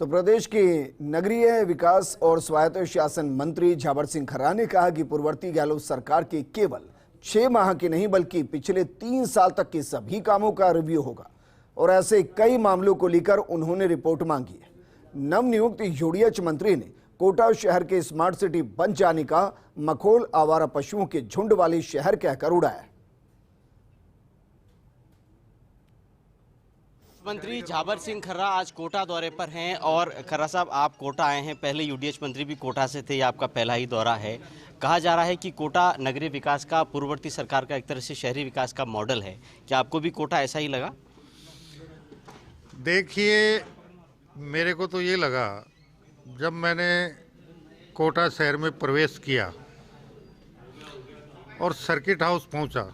तो प्रदेश के नगरीय विकास और स्वायत्त शासन मंत्री झाबर सिंह खर्रा ने कहा कि पूर्ववर्ती गहलोत सरकार के केवल 6 माह के नहीं बल्कि पिछले 3 साल तक के सभी कामों का रिव्यू होगा और ऐसे कई मामलों को लेकर उन्होंने रिपोर्ट मांगी है। नवनियुक्त यूडीएच मंत्री ने कोटा शहर के स्मार्ट सिटी बन जाने का मखौल आवारा पशुओं के झुंड वाले शहर कहकर उड़ाया। मंत्री झाबर सिंह खर्रा आज कोटा दौरे पर हैं और खर्रा साहब आप कोटा आए हैं, पहले यूडीएच मंत्री भी कोटा से थे, ये आपका पहला ही दौरा है। कहा जा रहा है कि कोटा नगरीय विकास का पूर्ववर्ती सरकार का एक तरह से शहरी विकास का मॉडल है, क्या आपको भी कोटा ऐसा ही लगा? देखिए, मेरे को तो ये लगा जब मैंने कोटा शहर में प्रवेश किया और सर्किट हाउस पहुंचा,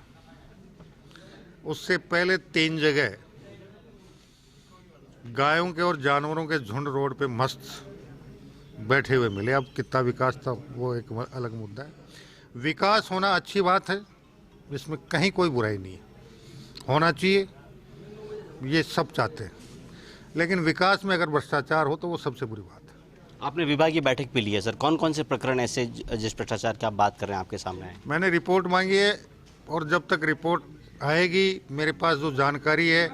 उससे पहले 3 जगह गायों के और जानवरों के झुंड रोड पे मस्त बैठे हुए मिले। अब कितना विकास था वो एक अलग मुद्दा है। विकास होना अच्छी बात है, इसमें कहीं कोई बुराई नहीं है, होना चाहिए, ये सब चाहते हैं, लेकिन विकास में अगर भ्रष्टाचार हो तो वो सबसे बुरी बात है। आपने विभागीय बैठक भी ली है सर, कौन कौन से प्रकरण ऐसे जिस भ्रष्टाचार की आप बात कर रहे हैं आपके सामने है? मैंने रिपोर्ट मांगी है और जब तक रिपोर्ट आएगी मेरे पास जो जानकारी है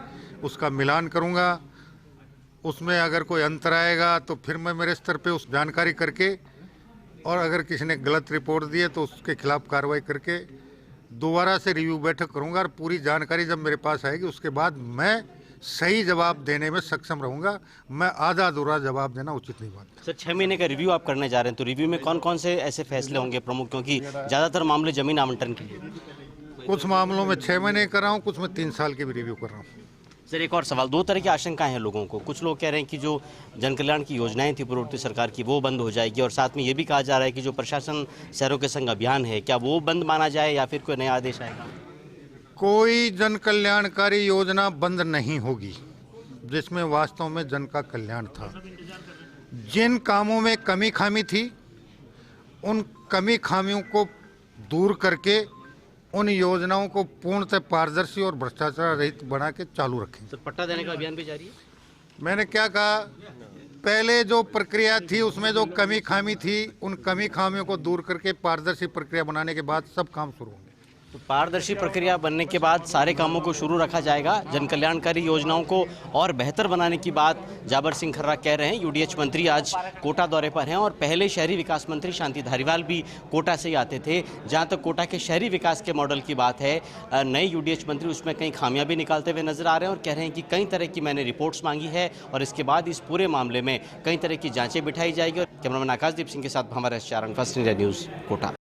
उसका मिलान करूँगा। उसमें अगर कोई अंतर आएगा तो फिर मैं मेरे स्तर पे उस जानकारी करके, और अगर किसी ने गलत रिपोर्ट दी है तो उसके खिलाफ कार्रवाई करके दोबारा से रिव्यू बैठक करूंगा और पूरी जानकारी जब मेरे पास आएगी उसके बाद मैं सही जवाब देने में सक्षम रहूंगा। मैं आधा अधूरा जवाब देना उचित नहीं मानता। सर, 6 महीने का रिव्यू आप करने जा रहे हैं, तो रिव्यू में कौन कौन से ऐसे फैसले होंगे प्रमुख, क्योंकि ज़्यादातर मामले जमीन आवंटन के? कुछ मामलों में 6 महीने कर रहा हूँ, कुछ में 3 साल के भी रिव्यू कर रहा हूँ। सर, एक और सवाल, 2 तरह की आशंकाएं हैं लोगों को। कुछ लोग कह रहे हैं कि जो जन कल्याण की योजनाएं थी पूर्ववर्ती सरकार की वो बंद हो जाएगी, और साथ में ये भी कहा जा रहा है कि जो प्रशासन शहरों के संग अभियान है क्या वो बंद माना जाए या फिर कोई नया आदेश आएगा? कोई जन कल्याणकारी योजना बंद नहीं होगी जिसमें वास्तव में जन का कल्याण था। जिन कामों में कमी खामी थी उन कमी खामियों को दूर करके उन योजनाओं को पूर्णतः पारदर्शी और भ्रष्टाचार रहित बना के चालू रखें। सर, पट्टा देने का अभियान भी जारी है? मैंने क्या कहा, पहले जो प्रक्रिया थी उसमें जो कमी खामी थी उन कमी खामियों को दूर करके पारदर्शी प्रक्रिया बनाने के बाद सब काम शुरू होंगे। तो पारदर्शी प्रक्रिया बनने के बाद सारे कामों को शुरू रखा जाएगा। जन कल्याणकारी योजनाओं को और बेहतर बनाने की बात झाबर सिंह खर्रा कह रहे हैं। यूडीएच मंत्री आज कोटा दौरे पर हैं और पहले शहरी विकास मंत्री शांति धारीवाल भी कोटा से ही आते थे। जहां तक कोटा के शहरी विकास के मॉडल की बात है, नए यूडीएच मंत्री उसमें कई खामियां भी निकालते हुए नजर आ रहे हैं और कह रहे हैं कि कई तरह की मैंने रिपोर्ट्स मांगी है और इसके बाद इस पूरे मामले में कई तरह की जाँचें बिठाई जाएगी। और कैमरामैन आकाशदीप सिंह के साथ हमारे चारण, फर्स्ट इंडिया न्यूज़, कोटा।